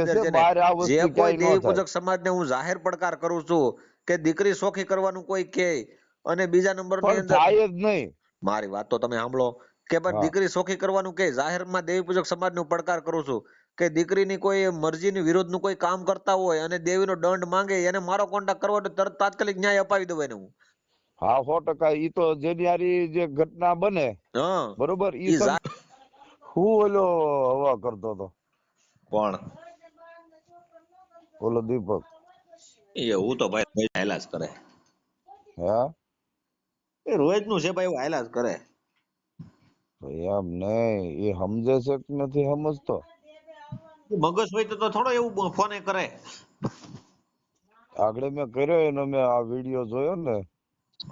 અંદર છે છે ને બહાર આ જે વસ્તુ કોઈ ક્યાંય ન દેવી થાય પૂજક સમાજને હું જાહેર પડકાર કરું છું કે દીકરી સોખી કરવાનું કોઈ કે, અને બીજા નંબરની પણ અંદર થાય જ નહીં. મારી વાત તો તમે સાંભળો કે ભાઈ હા દીકરી સોખી કરવાનું કે જાહેરમાં દેવી પૂજક સમાજનો પડકાર કરું છું કે દીકરીની કોઈ મરજીની વિરોધનું કોઈ કામ કરતા હોય અને દેવીનો દંડ માંગે એને મારો કોન્ટેક્ટ કરવો તો તરત તાત્કાલિક ન્યાય અપાવી દઉં એને હું. હા 100%. ઈ તો જેની હારી જે ઘટના બને હા બરોબર ઈ ઈ હું ઓલો હવા કરતો હતો કોણ ઓલો દીપક. એવું તો ભાઈ હાયલા જ કરે, હા એ રોજનું છે ભાઈ, એવું હાયલા જ કરે. એમ નહીં, એ સમજે છે કે નથી સમજતો? મગજ હોય તો થોડો એવું ફોને કરે. આગળ મેં કર્યો એનો, મેં આ વિડીયો જોયો ને,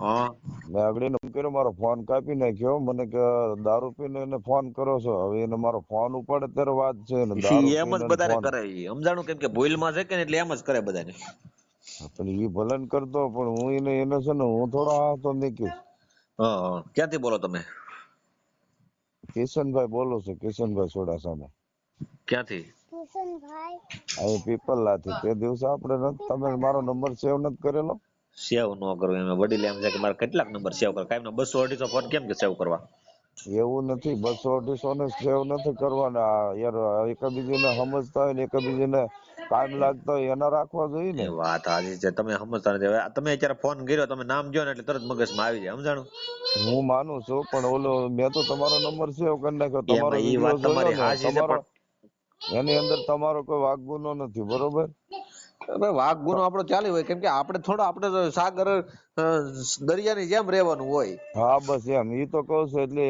હા મેં આગળ એને કર્યો, મારો ફોન કાપી નાખ્યો. મને કે દારૂ પીને એને ફોન કરો છો. હવે એને મારો ફોન ઉપાડે ત્યારે વાત છે ને દારૂ એમ જ પીને બધાને ફોન. કરે ઈ સમજાણું, કેમ કે ભૂલમાં છે કે ને એટલે એમ જ કરે બધાને. પણ ઈ ભલે ને કરતો, પણ હું એને છે ને હું થોડો હા તો નીકળીશ. હા ક્યાંથી બોલો તમે? કિશનભાઈ બોલું છું, કિશનભાઈ સોડાસામાં. ક્યાંથી? અહીં પીપલાથી. તે દિવસે આપણે તમે મારો નંબર સેવ નથી કરેલો? સેવ ન કરવું એમ વડીલ એમ છે કે મારે કેટલાક નંબર સેવ કરવા, કાયમ 200-250 ફોન કેમ કે સેવ કરવા? એવું નથી, 200-250 ને સેવ નથી કરવાના યાર. એકબીજાને સમજતા હોય ને એકબીજાને કાયમ લાગતા હોય એના રાખવા જોઈએ ને. એ વાત હાજી છે, તમે સમજતા નથી. હવે તમે અત્યારે ફોન કર્યો, તમે નામ જો ને એટલે તરત મગજમાં આવી જાય, સમજાણું? હું માનું છું, પણ ઓલો મેં તો તમારો નંબર સેવ કરી નાખ્યો. તમારો એમાં ઈ વિડીયો વાત જોયો તમારી ને, હાજી છે, તમારો એની અંદર તમારો કોઈ વાક ગુનો નથી, બરોબર? પણ વાઘ ગુનો આપણો ચાલી હોય, કેમ કે આપણે તો સાગર દરિયાની જેમ રહેવાનું હોય. હા બસ એમ. ઈ તો કહું છું એટલે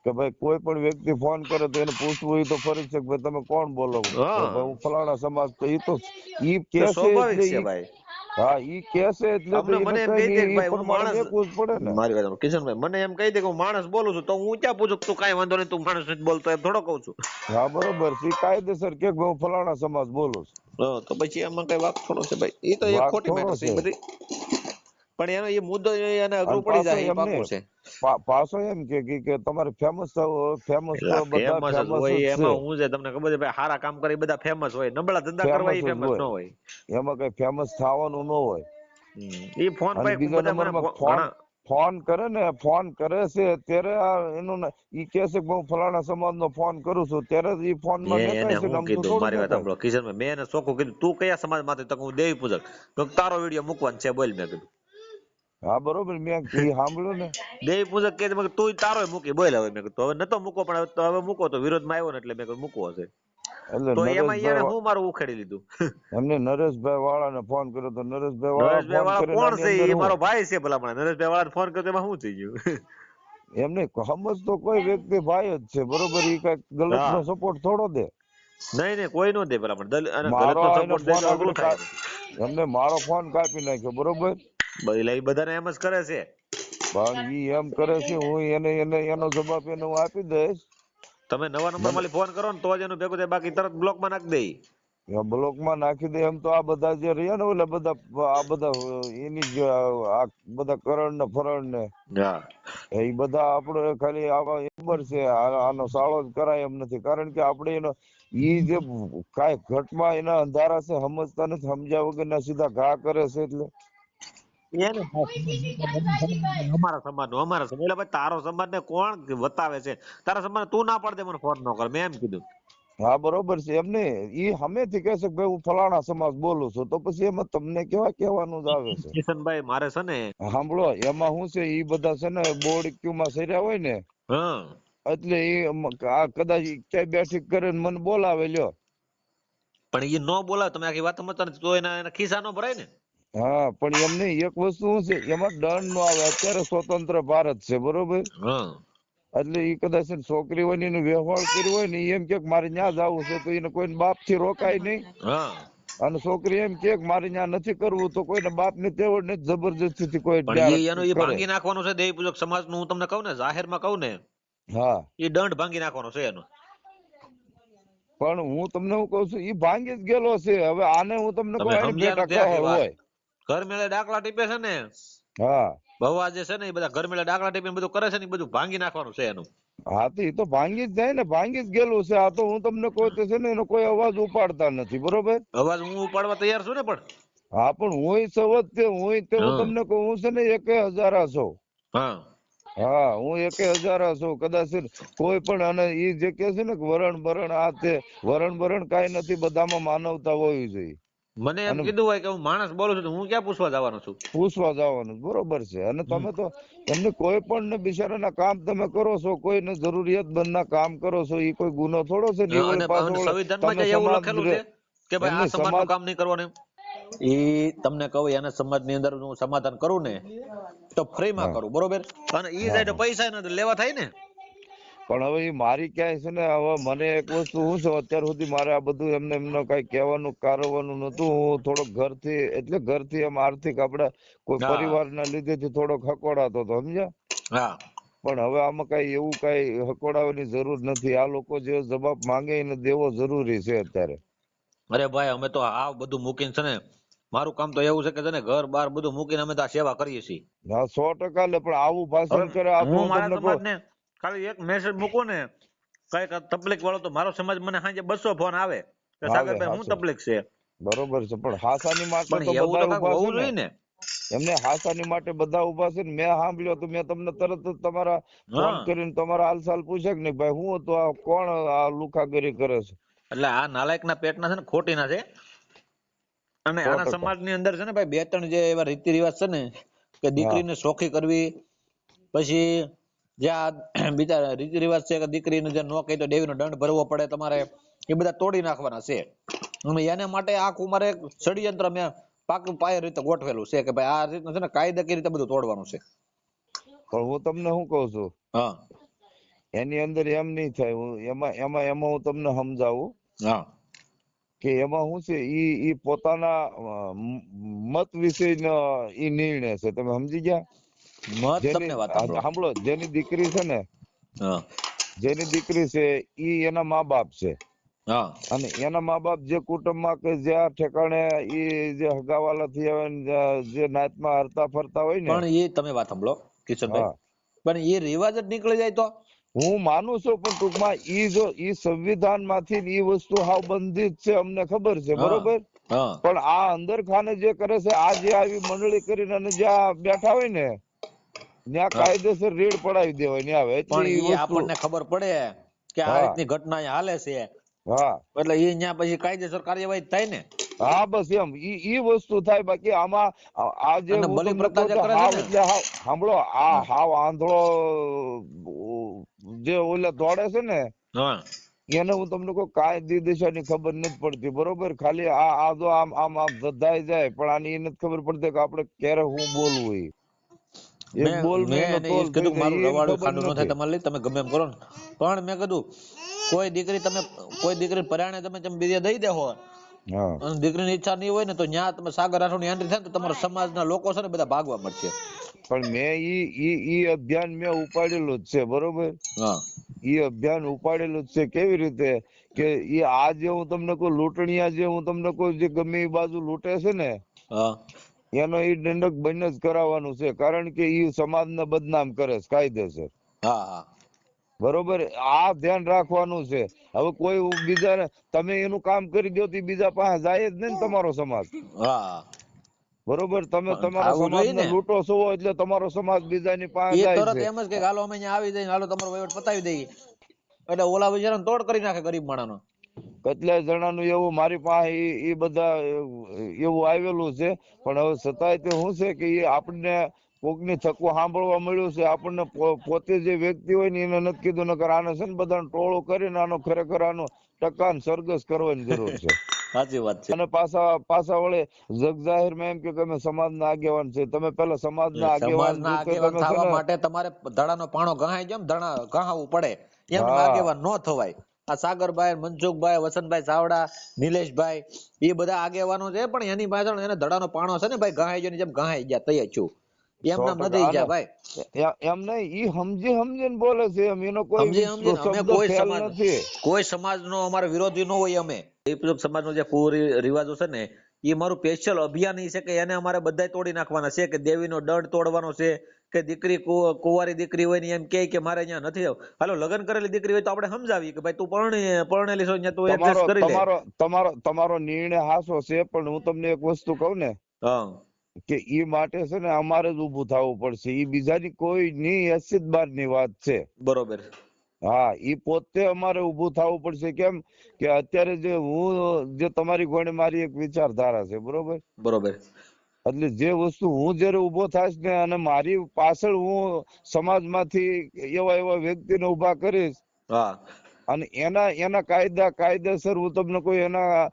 કે ભાઈ કોઈ પણ વ્યક્તિ ફોન કરે તો એને પૂછવું ઈ તો ફરજ છે કે ભાઈ તમે કોણ બોલો? તો હા ભાઈ હું ફલાણા સમાજ. તો ઈ તો ઈ તો કેસે સ્વાભાવિક એટલે છે ઈ ભાઈ. હા ઈ કેસે એટલે તો અમને એને મને એમ કઈ કહી દે કે નહીં ઈ ભાઈ હું પ્રમાણે માણસ, મેકવું જ પડે ને. મારી વાત કિશનભાઈ મને એમ કહી દે કે હું માણસ બોલું છું, તો હું ક્યાં પૂછું તું કાંઈ વાંધો નહીં, તું માણસ નથી બોલતો, એમ થોડો કહું છું. હા બરોબર છે. ઈ કાયદેસર કે હું ફલાણા સમાજ બોલું છું. તો પછી એમાં કઈ વાત થોડો છે ભાઈ, એ તો એક વાક ખોટી થોડો મેટર છે એ છે. બધી. પણ એનો એ મુદ્દો એને અને અઘરું પડી પાછો જાય એ એમ પાકું નહીં, છે. પાછો એમ કે તમારે ફેમસ થવું, ફેમસ તો એટલે બધા ફેમસ જ ફેમસ જ હોય, છે. એમાં હું છે તમને ખબર છે ભાઈ, સારા કામ કરે એ બધા ફેમસ હોય, નબળા ધંધા કરવા ફેમસ એ જ ફેમસ ન હોય, હોય. એમાં કઈ ફેમસ થવાનું ન હોય. એ ફોન અને ભાઈ બીજા બધા મને નંબરમાં ફોન ઘણા ફોન કરે ને, ફોન કરે છે ત્યારે એનું ઈ કે છે કે હું ફલાણા સમાજનો ફોન કરું છું, ત્યારે જ ઈ ફોનમાં મેં એને દેખાય છે ને શું આમ તો કીધું, થોડું મારી વાત દેખાય. સાંભળો કિશનભાઈ, મેં એને ચોખ્ખું કીધું તું કયા સમાજ માંથી? તો હું દેવી પૂજક. તો તારો વિડીયો મૂકવાનો છે બોલ, મેં કીધું. હા બરોબર, મેં ઈ સાંભળ્યું ને. દેવી પૂજક કે તું તારો મૂકી બોલ. હવે મેં કીધું હવે નતો મૂકો, પણ હવે મૂકો તો વિરોધમાં આવ્યો ને એટલે મેં કીધું મૂકવો હશે. એટલે તો એમાં એને નરેશભાઈ હું મારું ઉખેડી લીધું. એમને નરેશભાઈ વાળાને ફોન કર્યો તો નરેશભાઈ વાળા નરેશભાઈ ફોન વાળા કરીને કોણ આની છે? અંદર એ હું મારો ભાઈ છે ભલામણ. નરેશભાઈ વાળા ફોન કર્યો એમાં શું થઈ ગયું? એમને સમજ તો કોઈ વ્યક્તિ ભાઈ જ છે, બરોબર? ઈ કઈ ગલત હા નો સપોર્ટ થોડો દે. નહીં નહીં કોઈ નો દે ભલામણ, અને ગલત મારો નો એને સપોર્ટ દે ફોન તો આગળ અઘરું થાય એનું. એમને મારો ફોન કાપી નાખ્યો, બરોબર? એટલે એ બધાને એમ જ કરે છે. પણ ઈ એમ કરે છે, હું એને એનો જવાબ એને હું આપી દઈશ. તમે નવા નંબર મને માંથી ફોન કરો ને તો જ એનું ભેગું થાય, બાકી તરત બ્લોકમાં નાખી દે. બ્લોકમાં નાખી દે. એમ તો આ બધા જે રહ્યા ને ઓલા બધા આ બધા એની જ આ બધા કરણ ને ફરણ ને હા એ બધા આપડે ખાલી આવા ખબર છે, આનો સાળો જ કરાય એમ નથી. કારણ કે આપણે એનો ઈ જે કાંઈ ઘટમાં એના અંધારા છે, સમજતા નથી, સમજ્યા વગરના સીધા ઘા કરે છે. એટલે એને અમારા સમાજ નો એટલે ભાઈ તારો સમાજ ને કોણ વતાવે છે? તારા સમાજ તું ના પાડ દે મને ફોન ન કર, મેં એમ કીધું. હા બરોબર છે. એમને ઈ સામેથી કહે છે કે ભાઈ હું ફલાણા સમાજ બોલું છું, તો પછી એમાં તમને કેવા કહેવાનું જ આવે છે. કિશનભાઈ મારે છે ને, સાંભળો, એમાં શું છે, ઈ બધા છે ને બોર્ડ ક્યુમાં સર્યા હોય ને, હા એટલે એ આ કદાચ ક્યાંય બેઠક કરીને મને બોલાવે લ્યો. પણ એ નો બોલાવે, તમે આખી વાત સમજતા નથી, તો એના ખિસ્સા નો ભરાય ને. હા પણ એમ નહીં, એક વસ્તુ શું છે, એમાં દંડ નો આવે. અત્યારે સ્વતંત્ર ભારત છે, બરોબર? હા એટલે ઈ કદાચ છોકરી હોય ને એનો વ્યવહાર કર્યો હોય ને, એમ કે મારે ન્યા જવું છે, તો એને કોઈ બાપ થી રોકાય નહીં. હા અને છોકરી એમ કે મારે ન્યા નથી કરવું, તો કોઈને બાપ ની તેવડ નથી, જબરજસ્તી થી કોઈ પણ ત્યાં એનું એ કરે. ભાંગી નાખવાનું છે દેવી પૂજક સમાજ નું. હું તમને કહું ને, જાહેરમાં કહું ને, હા એ દંડ ભાંગી નાખવાનો છે એનો. પણ હું તમને હું કઉ છું, ઈ ભાંગી જ ગયેલો છે. હવે આને હું તમને તમે કહું, એની સમજ્યા બેટા નથી આખી કહર વાત. હોય. ઘર મેળે ડાકલા ટીપે છે ને, હા ભવા જે છે ને, એ બધા ઘર મેળે ડાકલા ટીપીને બધું કરે છે ને, એ બધું ભાંગી નાખવાનું છે એનું. હા તો એ તો ભાંગી જ જાય ને, ભાંગી જ ગયેલું છે. આ તો હું તમને કહું તો છે ને, એનો કોઈ અવાજ ઉપાડતા નથી, બરોબર. અવાજ હું ઉપાડવા તૈયાર છું ને પણ. હા પણ હુંય સવત તે હુંય તે હું હા તમને કહું, હું છે ને 1000 છું. હા હા હું 1000 છું કદાચ. કોઈ પણ અને ઈ જે કે છે ને કે વરણ બરણ આ તે વરણ બરણ કાંઈ નથી, બધામાં માનવતા હોવી જોઈએ. મને એમ અને કીધું હોય કે હું માણસ બોલું છું તો હું ક્યાં પૂછવા જવાનો છું. પૂછવા જવાનું બરોબર છે. અને હમ. તમે તો એમને કોઈ પણ ને બિચારાના કામ તમે કરો છો, કોઈને જરૂરિયાતમંદના કામ કરો છો, એ કોઈ ગુનો થોડો છે. અને નિવળી પાછો સંવિધાનમાં તમે જે એવું સમાજ લખેલું છે કે ભાઈ આ એમની સમાજનું સમાજ કામ નહીં કરવાનું. એ તમને કહું એના સમાજની અંદર હું સમાધાન કરું ને તો ફ્રીમાં હા કરું, બરોબર. અને એ હા જાય તો હા પૈસા નથી લેવા થાય ને. પણ હવે એ મારી ક્યાંય છે ને, હવે મને એક વસ્તુ શું છે, અત્યાર સુધી મારે આ બધું એમને કઈ કહેવાનું કારવાનું નતું. હું થોડોક ઘરથી એટલે ઘરથી એમ આર્થિક આપણે કોઈ હા પરિવારના લીધેથી થોડોક હકોડાતો હતો, સમજ્યા. હા પણ હવે આમાં કઈ એવું કઈ હકોડાવાની જરૂર નથી. આ લોકો જે જવાબ માંગે એને દેવો જરૂરી છે અત્યારે. અરે ભાઈ અમે તો આ બધું મૂકીને છે ને, મારું કામ તો એવું છે કે છે ને ઘર બાર બધું મૂકીને અમે તો આ સેવા કરીએ છીએ. હા 100% લે, પણ આવું હવે ભાષણ કરે આ તો હું હું મારા તમને કહું. સમાજને ખાલી એક મેસેજ મૂકું ને, કઈક તકલીફ વાળો, તો મારો સમાજ મને સાંજે 200 ફોન આવે કે આવે સાગરભાઈ શું હાસો તકલીફ છે. બરોબર છે. પણ હાસાની માટે પણ તો એવું બધા તો કઈક ઉભા છે હોવું ને. જોઈએ ને. એમને હાસાની માટે બધા ઉભા છે ને. મેં સાંભળ્યો તો મેં તમને તરત જ તમારા ફોન હા કરીને તમારા હાલચાલ પૂછે કે નહીં ભાઈ, હું હતું આ કોણ આ લુખાગીરી કરે છે. એટલે આ નાલાયકના પેટના છે ને ખોટીના છે. અને આના 100%. સમાજની અંદર છે ને ભાઈ 2-3 જે એવા રીતિ રિવાજ છે ને કે હા દીકરીને સોખી કરવી, પછી જે આ બીજા રીતિ રિવાજ છે કે દીકરીને જે ન કહી તો દેવીનો દંડ ભરવો પડે તમારે, એ બધા તોડી નાખવાના છે. અને એને માટે આખું મારે એક ષડયંત્ર મેં પાકું પાય રીતે ગોઠવેલું છે કે ભાઈ આ રીતનું છે ને કાયદાકીય રીતે બધું તોડવાનું છે. પણ હું તમને શું કહું છું, હા એની અંદર એમ નહીં થાય. હું એમાં હું તમને સમજાવું હા કે એમાં શું છે, ઈ પોતાના મત વિશેનો ઈ નિર્ણય છે. તમે સમજી ગયા. મત જેની તમને વાત સાંભળો. સાંભળો, જેની દીકરી છે ને, હા જેની દીકરી છે ઈ એના મા બાપ છે. હા અને એના મા બાપ જે કુટુંબમાં કે જ્યાં ઠેકાણે ઈ જે હગાવાલા થી આવે ને જે નાતમાં હરતા ફરતા હોય ને. પણ એ તમે વાત સાંભળો કિશનભાઈ, હા પણ એ રિવાજ જ નીકળી જાય તો. હું માનું છું, પણ ટૂંકમાં ઈ જો ઈ સંવિધાન માંથી ઈ વસ્તુ હાવ બંધિત છે, અમને ખબર છે, હા બરોબર. હા પણ આ અંદર ખાને જે કરે છે, આ જે આવી મંડળી કરીને અને જ્યાં બેઠા હોય ને ત્યાં હા કાયદેસર રેડ પડાવી દેવાય ને આવે પણ એટલી એ વસ્તુ. આપણને ખબર પડે કે આ હા રીતની ઘટના અહીંયા હાલે છે, હા એટલે એ ત્યાં પછી કાયદેસર કાર્યવાહી થાય ને. હા બસ એમ ઈ વસ્તુ થાય. બાકી આમાં આ જે અને હું બલિ તમને પ્રથા કહું જે તો કરે છે હાવ ને. એટલે હાવ સાંભળો, આ હા હાવ આંધળો જે ઓલા દોડે છે ને, હા એને હું તમને કહું કાંઈ દિશાની ખબર નથી પડતી, બરોબર. ખાલી આ જો આમ આમ આમ ધધાઈ જાય, પણ આની એ નથી ખબર પડતી કે આપણે ક્યારે હું બોલવું. એક બોલમાં મેં એનો એને એ તોલ જ થઈ કીધું કે જાય મારું એ એને રવાડું ખબર ખાંડું ન થાય નથી. તમારે લઈ તમે ગમે એમ કરો ને. પણ મેં કીધું કોઈ દીકરી પરાણે તમે બીજે દઈ દેહો હા અને દીકરીની ઈચ્છા નહીં હોય ને, તો ન્યા તમે સાગર રાઠોડની એન્ટ્રી થાય ને તો તમારા સમાજના લોકો છે ને બધા ભાગવા મળશે. પણ મેં ઈ અભિયાન મેં ઉપાડેલું જ છે, બરોબર. હા ઈ અભિયાન ઉપાડેલું જ છે. કેવી રીતે કે ઈ આ જે હું તમને કહું લૂંટણીયા, જે હું તમને કહું જે ગમે એ બાજુ લૂંટે છે ને, હા એનો ઈ દંડક બંધ જ કરાવવાનું છે. કારણ કે ઈ સમાજને બદનામ કરે છે કાયદેસર, હા હા બરોબર. આ ધ્યાન રાખવાનું છે. હવે કોઈ બીજાને તમે એનું કામ કરી દો તો બીજા પાસે જાય જ નહીં ને તમારો સમાજ, હા બરોબર. તમે પણ તમારા થવું જોઈએ સમાજને ને. લૂંટો છો એટલે તમારો સમાજ બીજાની પાસે એ જાય તરત છે. એમ જ કે હાલો અમે અહીંયા આવી જઈને હાલો તમારો વહીવટ પતાવી દઈએ, એટલે ઓલા બિચારાને તોડ કરી નાખે ગરીબ માણસનો. કેટલાય જણાનું એવું મારી પાસે ઈ બધા એવું આવેલું છે. પણ હવે છતાંય તે શું છે કે એ આપણને કોકની થકવું સાંભળવા મળ્યું છે. આપણને પોતે જે વ્યક્તિ હોય ને એને નથી કીધું, નકર આને છે ને બધાને ટોળું કરીને આનો ખરેખર આનો ટકાન સરઘસ કરવાની જરૂર છે. સાચી વાત છે. અને પાછા વળે જગ જાહેર માં એમ કે અમે સમાજના આગેવાન છે. તમે પેલા સમાજના આગેવાન સમાજના રીતે આગેવાન તમે છે થવા ને. માટે તમારે ધડાનો પાણો ગહાય જેમ ગહાવવું પડે, એમ હા આગેવાન ન થવાય. આ સાગરભાઈ, મનસુખભાઈ, વસંતભાઈ ચાવડા, નિલેશભાઈ, એ બધા આગેવાનો છે, પણ એની પાછળ એને ધડાનો પાણો છે ને ભાઈ, ગહાઈ જેની જેમ ગહાઈ ગયા તૈયાર છું. એમ નામ 100%. નથી આને ગયા ભાઈ. એમ નહીં, ઈ સમજીને બોલે છે. એમ એનો કોઈ સમજીને અમે શબ્દ કોઈ ફેલ સમાજ, નથી. કોઈ સમાજનો અમારો વિરોધી ન હોય. અમે એ સમાજનો જે કુરિવાજો છે ને એ મારું સ્પેશિયલ અભિયાન ઈ છે કે એને અમારે બધાય તોડી નાખવાના છે, કે દેવીનો દંડ તોડવાનો છે, કે દીકરી કુંવારી દીકરી હોય ને એમ કે મારે અહીંયા નથી હાલો લગ્ન કરેલી દીકરી હોય તો આપણે સમજાવીએ કે ભાઈ તું પરણેલી છો અહીંયા તું તમારો એડજસ્ટ કરી લે. તમારો તમારો તમારો નિર્ણય હાસો છે, પણ હું તમને એક વસ્તુ કહું ને હા કે ઈ માટે છે ને અમારે જ ઊભું થવું પડશે. ઈ બીજાની કોઈ ની હેસિયત બારની વાત છે. બરોબર. હા, ઈ પોતે અમારે ઊભું થવું પડશે. કેમ કે અત્યારે જે તમારી ગોળે મારી એક વિચારધારા છે, બરોબર? બરોબર. એટલે જે વસ્તુ હું જયારે ઊભો થાઈશ ને અને મારી પાછળ હું સમાજમાંથી એવા એવા વ્યક્તિને ઊભા કરીશ હા અને એના કાયદેસર હું તમને કોઈ એના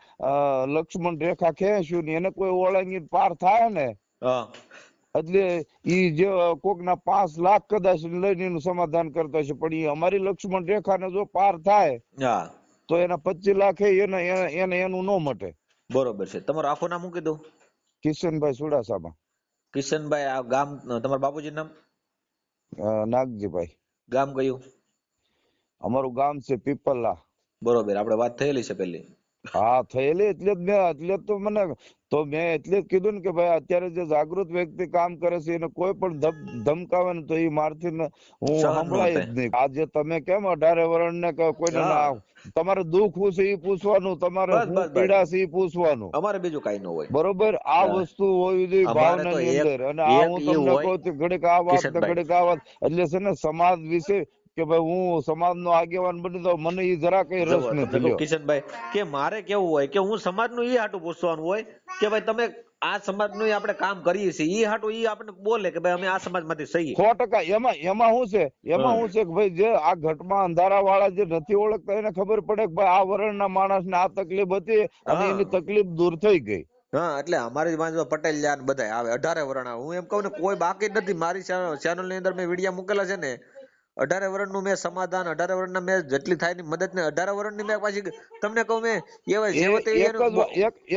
લક્ષ્મણ રેખા ખેંચું ને એને કોઈ ઓળંગી પાર થાય ને હા એટલે ઈ જે કોકના 5 લાખ કદાચ લઈને એનું સમાધાન કરતા છે, પણ ઈ અમારી લક્ષ્મણ રેખાને જો પાર થાય હા તો એના 25 લાખ એનું ન મટે. બરોબર છે. તમારું આખું નામ શું કીધું? કિશનભાઈ સુડાસામાં. કિશનભાઈ. આ ગામ તમારા બાપુજી નામ? નાગજીભાઈ. ગામ કયું? અમારું ગામ છે પીપલ્લા. બરોબર. આપણે વાત થયેલી છે પેલી. હા થયેલી, એટલે મેં જ કીધું ને કે ભાઈ અત્યારે જે જાગૃત વ્યક્તિ કામ કરે છે એને કોઈ પણ ધમકાવે ને તો એ મારથી હું સહન ન સંભળાય જ થાય. નહીં. આજે તમે કેમ 18 વર્ષ ને કોઈને હા. તમારે દુઃખ શું છે એ પૂછવાનું, તમારે બસ શું બસ પીડા બસ. છે એ પૂછવાનું, અમારે બીજું કઈ ન હોય. બરોબર? આ હા. વસ્તુ હોવી જોઈએ અમારે તો ભાવનાની એક અંદર. અને આ એક હું ઈ તમને હોય કહું છું ઘડીક આ વાત ને કિશનભાઈ. ઘડીક આ વાત, એટલે છે ને સમાજ વિશે કે ભાઈ હું સમાજનો આગેવાન બની તો મને ઈ જરા કઈ રસ જવો તમને નથી. કહું લ્યો, કિશનભાઈ, કે મારે કેવું હોય કે હું સમાજનું ઈ હાટું પૂછવાનું હોય કે ભાઈ તમે આ સમાજનું આપણે કામ કરીએ છીએ ઈ હાટું ઈ આપણે બોલે કે ભાઈ અમે આ સમાજમાંથી સહી. 100% એમાં શું છે, શું છે કે ભાઈ જે આ ઘટમાં અંધારા વાળા જે નથી ઓળખતા એને ખબર પડે કે ભાઈ આ વર્ણના માણસને આ તકલીફ હતી અને હા એની તકલીફ દૂર થઈ ગઈ. હા એટલે અમારી બાજુ પટેલ જાન બધા આવે 18 વર્ષના. હું એમ કહું ને કોઈ બાકી જ નથી. મારી ચેનલ ની અંદર મેં વિડીયો મૂકેલા છે ને 18 વર્ષનું મેં સમાધાન, 18 વર્ષના મેં જેટલી થાય ની મદદ ને 18 વર્ષની મેં પાછી તમને કહું મેં એવા જેવો તે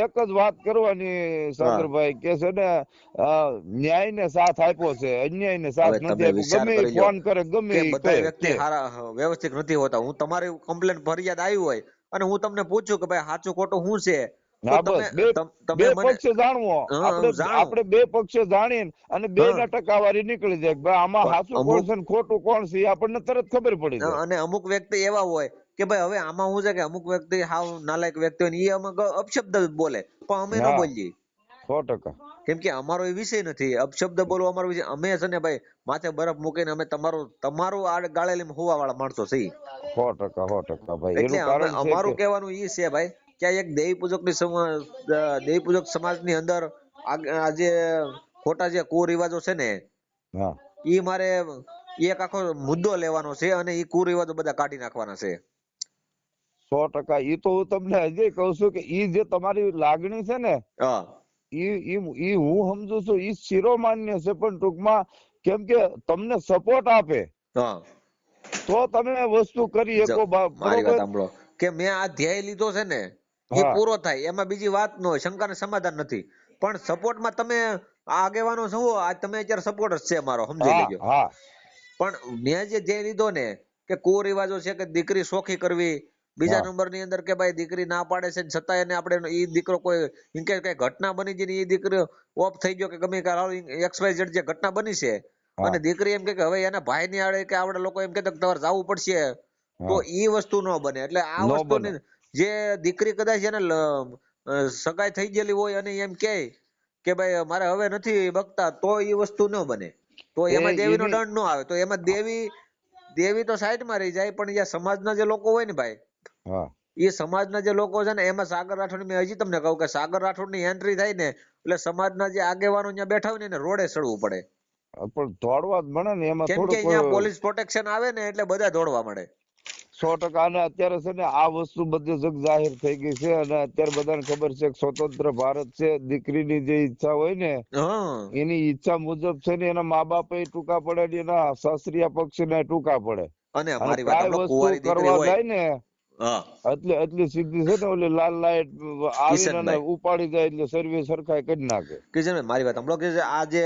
એક જ વાત કરવાની હા. સાગરભાઈ કે છે ને ન્યાય ને સાથ આપ્યો છે, અન્યાય ને હવે સાથ નથી તમે આપ્યો. વિચાર ગમે એ કરી લો ફોન કરે, ગમે કે એ બધા કહે વ્યક્તિ હારા વ્યવસ્થિત નથી હોતા. હું તમારી કમ્પ્લેન ફરિયાદ આવી હોય અને હું તમને પૂછું કે ભાઈ સાચું ખોટું શું છે તો હા તમે બસ બે તમે મને પક્ષે જાણવો. હા હું જાણું. આપણે બે પક્ષે જાણીને અને બે હા ના ટકાવારી નીકળી જાય કે ભાઈ આમાં પણ સાચું કોણ અમુક છે ને ખોટું કોણ છે એ આપણને તરત ખબર પડી જાય. અને અમુક વ્યક્તિ એવા હોય કે ભાઈ હવે આમાં શું છે કે અમુક વ્યક્તિ હાવ નાલાયક વ્યક્તિ હોય ને એ અમુક અપશબ્દ બોલે પણ અમે ન હા, બોલીએ. 100%. કેમ કે અમારો એ વિષય નથી અપશબ્દ બોલવો. અમારો વિષય અમે છે ને ભાઈ માથે બરફ મૂકીને અમે તમારું આ ગાળેલી હોવા વાળા માણસો છીએ. 100% ભાઈ. એટલે એનું કારણ છે કે અમારું કહેવાનું ઈ છે ભાઈ કે આ એક દેવી પૂજક ની દેવી પૂજક સમાજની અંદર આજે ખોટા જે કુરિવાજો છે ને હા ઈ મારે એક આખો મુદ્દો લેવાનો છે અને ઈ કુરિવાજો બધા કાઢી નાખવાના છે. 100%. ઈ તો હું તમને હજી કહું છું કે ઈ જે તમારી લાગણી છે ને હા ઈ હું સમજુ છું ઈ શિરોમાન્ય છે, પણ ટૂંકમાં કેમ કે તમને સપોર્ટ આપે હા તો તમે વસ્તુ કરી શકો, મારી વાત બરોબર? સાંભળો કે મેં આ ધ્યેય લીધો છે ને એ હા પૂરો થાય એમાં બીજી વાત ન હોય, શંકાને સમાધાન નથી. પણ સપોર્ટમાં તમે આગેવાનો છો આ તમે અત્યારે સપોર્ટ જ છે મારો, સમજી હા લેજો. હા પણ મેં જે ધ્યેય લીધો ને કે કુરિવાજો છે કે દીકરી શોખી કરવી, બીજા હા નંબર ની અંદર કે ભાઈ દીકરી ના પાડે છે છતાં એને આપણે ઈ દીકરો કોઈ ઇન કે કઈ ઘટના બની છે એ દીકરો ઓફ થઈ ગયો કે ગમે XYZ જે ઘટના બની છે હા અને દીકરી એમ કે હવે એના ભાઈ ની આડે કે આપણે લોકો એમ કહેતા તમારે જવું પડશે તો હા ઈ વસ્તુ ન બને. એટલે આ નો વસ્તુ બને. જે દીકરી કદાચ એને સગાઈ થઈ ગયેલી હોય અને એમ કે ભાઈ મારે હવે નથી બકતા તો એ વસ્તુ ન બને. તો એમાં દેવીનો એની દંડ ન આવે. તો એમાં દેવી તો સાઈડમાં રહી જાય પણ એ સમાજના જે લોકો હોય ને ભાઈ હા એ સમાજના જે લોકો છે ને એમાં સાગર રાઠોડ મેં હજી તમને કહું કે સાગર રાઠોડ ની એન્ટ્રી થાય ને એટલે સમાજના જે આગેવાનો ત્યાં બેઠા હોય ને એને રોડે ચડવું પડે. પણ દોડવા જ મળે ને એમાં કેમ કે થોડુંક અહીંયા પોલીસ પ્રોટેક્શન આવે ને એટલે બધા દોડવા મળે. 100%. અને અત્યારે છે ને આ વસ્તુ બધી જગ જાહેર થઈ ગઈ છે અને અત્યારે બધાને ખબર છે કે સ્વતંત્ર ભારત છે. દીકરીની જે ઈચ્છા હોય ને હા એની ઈચ્છા મુજબ છે ને એના મા બાપ ટૂંકા પડે ને એના સાસરિયા પક્ષ ને ટૂંકા પડે. અને અને મારી વાત કાંઈ સાંભળો વસ્તુ કુંવારી દીકરી કરવા હોય જાય ને હા એટલી સીધી છે ને ઓલી લાલ લાઈટ આવીને અને કિશનભાઈ ઉપાડી જાય એટલે સર્વે સરખાઈ કરી નાખે. કિશનભાઈ મારી વાત સાંભળો કે આ જે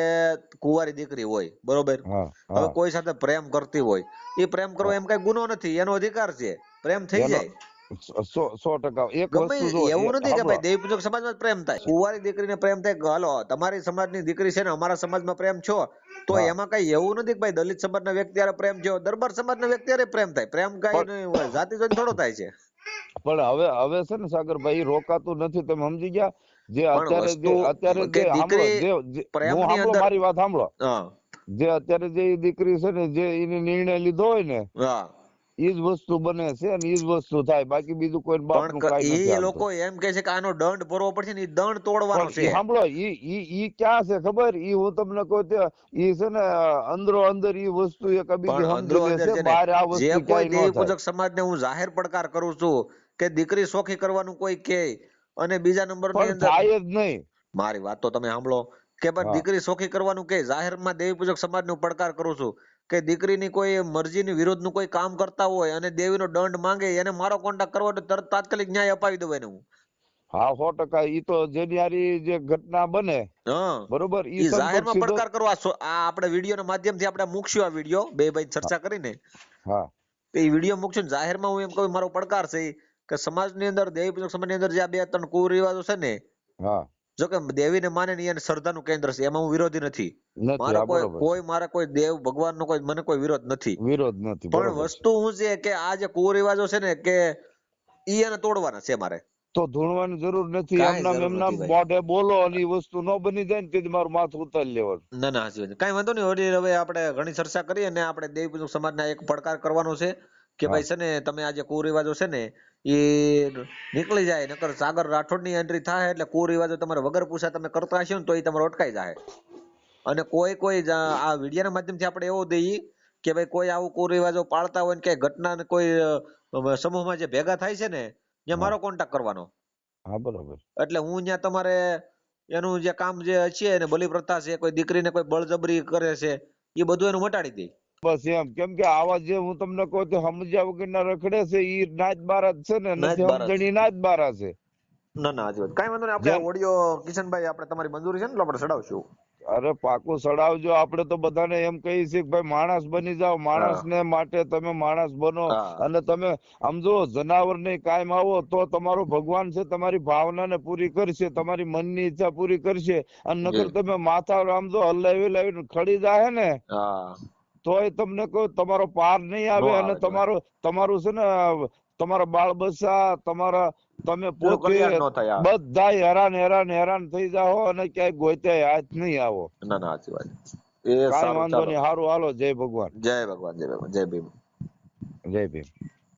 કુંવારી દીકરી હોય બરોબર હા હવે હા કોઈ સાથે પ્રેમ કરતી હોય એ પ્રેમ કરવો હા. એમ કઈ ગુનો નથી, એનો અધિકાર છે, પ્રેમ થઈ એનો જાય. 100% એક ગમે વસ્તુ જો એવું નથી કે સાંભળો. ભાઈ દેવી પૂજક સમાજમાં જ પ્રેમ થાય, કુંવારી દીકરીને પ્રેમ થાય કે હાલો તમારી સમાજની દીકરી છે ને અમારા સમાજમાં પ્રેમ છો, તો હા. એમાં કઈ એવું નથી કે ભાઈ દલિત સમાજના વ્યક્તિ હારે પ્રેમ છે, દરબાર સમાજના વ્યક્તિ હારે પ્રેમ થાય. પ્રેમ કઈ પણ નહીં હોય, જાતિ જોઈને થોડો થાય છે. હવે છે ને સાગરભાઈ ઈ રોકાતું નથી, તમે સમજી ગયા? જે પણ અત્યારે વસ્તુ જે કે સાંભળો, દીકરી હું પ્રેમની સાંભળો, અંદર મારી વાત સાંભળો. હા જે અત્યારે જે ઈ દીકરી છે ને, જે એને નિર્ણય લીધો હોય ને, હા ઈ જ વસ્તુ બને છે અને ઈ જ વસ્તુ થાય, બાકી બીજું કોઈ બાપ નું કઈ નથી એ હાલતું. લોકો એમ કે છે કે આનો દંડ ભરવો પડશે ને, એ દંડ તોડવાનો પણ છે. ઈ સાંભળો, ઈ ક્યાં છે ખબર? ઈ હું તમને કહું તે ઈ છે ને અંદરો અંદર ઈ વસ્તુ એક બીજી પણ અંદરો સમજી લે અંદર છે, છે ને, બહાર આ જે વસ્તુ કોઈ ક્યાંય ન દેવી થાય. પૂજક સમાજને હું જાહેર પડકાર કરું છું કે દીકરી સોખી કરવાનું કોઈ કે, અને બીજા નંબરની પણ અંદર થાય જ નહીં. મારી વાત તો તમે સાંભળો કે ભાઈ હા. દીકરી સોખી કરવાનું કે જાહેરમાં દેવી પૂજક સમાજનો પડકાર કરું છું કે દીકરીની કોઈ મરજીની વિરુદ્ધનું કોઈ કામ કરતા હોય અને દેવીનો દંડ માંગે, એને મારો કોન્ટેક્ટ કરવો તો તરત તાત્કાલિક ન્યાય અપાવી દઉં એને હું. હા, 100%. ઈ તો જેની હારી જે ઘટના બને, હા બરોબર, ઈ એ સંપર્ક જાહેરમાં સીધો. પડકાર કરો. આ આપણે વિડીયોના માધ્યમથી આપણે મૂકશું, આ વિડીયો બે ભાઈ ચર્ચા કરીને હા. તો એ વિડીયો મૂકશું ને જાહેરમાં હું એમ કહું મારો પડકાર છે કે સમાજની અંદર દેવી પૂજક સમાજની અંદર જે આ 2-3 કુરિવાજો છે ને, હા. જો કે દેવીને માને ને એને શ્રદ્ધાનું કેન્દ્ર છે, એમાં હું વિરોધી નથી. નથી. હા, બરોબર છે. મારા કોઈ દેવ ભગવાનનો કોઈ મને કોઈ વિરોધ નથી. વિરોધ નથી, પણ બરોબર છે. વસ્તુ શું છે કે આ જે કુરિવાજો છે ને કે ઈ એને તોડવાના છે મારે. તો ધૂણવાની જરૂર નથી, કાંઈ એમનામ જરૂર એમના નથી ભાઈ. મોઢે બોલો અને ઈ વસ્તુ ન બની જાય ને તેથી મારું માથું ઉતારી લેવાનું. ના ના હાચી વાત છે. કાંઈ વાંધો નહીં, હવે આપણે ઘણી ચર્ચા કરી અને આપણે દેવી પૂજક સમાજના એક પડકાર કરવાનો છે કે હા. ભાઈ છે ને તમે આ જે કુરિવાજો છે ને એ નીકળી જાય, નકર સાગર રાઠોડની એન્ટ્રી થાય એટલે કુરિવાજો તમારે વગર પૂછા તમે કરતા હશો ને તો એ તમારે અટકાઈ જાય. અને કોઈ આ વિડીયોના માધ્યમથી આપણે એવો દઈએ કે ભાઈ કોઈ આવું કુરિવાજો પાળતા હોય ને કે ઘટના કોઈ સમૂહમાં જે ભેગા થાય છે ને, ત્યાં હા. મારો કોન્ટેક્ટ કરવાનો. હા, બરોબર. એટલે હું ત્યાં તમારે એનું જે કામ જે છે ને બલિ પ્રથા છે, કોઈ દીકરીને કોઈ બળજબરી કરે છે, એ બધું એનું મટાડી દે. બસ એમ, કેમ કે આવા જે હું તમને કહું તે સમજ્યા વગરના રખડે છે, ઈ નાચ બારા જ છે ને, ના જ નથી બારા સમજણી નાચ બારા છે. ના ના હાચી વાત. કાંઈ વાંધો નહીં, આપણે જેમ ઓડિયો કિશનભાઈ આપણે તમારી મંજૂરી છે ને એટલે આપણે ચડાવશું. અરે પાકું સડાવજો. આપણે તો બધાને એમ કહીએ છીએ કે ભાઈ માણસ બની જાઓ, હા માણસને માટે તમે માણસ બનો. હા અને તમે આમ જો જનાવર ને કાયમ આવો તો તમારો ભગવાન છે તમારી ભાવનાને પૂરી કરશે, તમારી મનની ઈચ્છા પૂરી કરશે. અને નકર જી તમે માથા આમ જો હલાવીને ખડી જાય ને, હા તોય તમને કહું તમારો પાર નહીં નો આવે. અને આવે તો તમારું છે ને, તમારા બાળ બચ્ચા, તમે પેલું પોતે કલ્યાણ નો થાય. બધા હેરાન થઈ જાઓ અને ક્યાંય ગોતે હાથ નહીં આવો. ના ના હાચી વાત. એ કાંઈ સારું, વાંધો ચાલો. નહીં, હારું, હાલો. જય ભગવાન. જય ભગવાન, જય ભગવાન, જય ભીમ. જય ભીમ.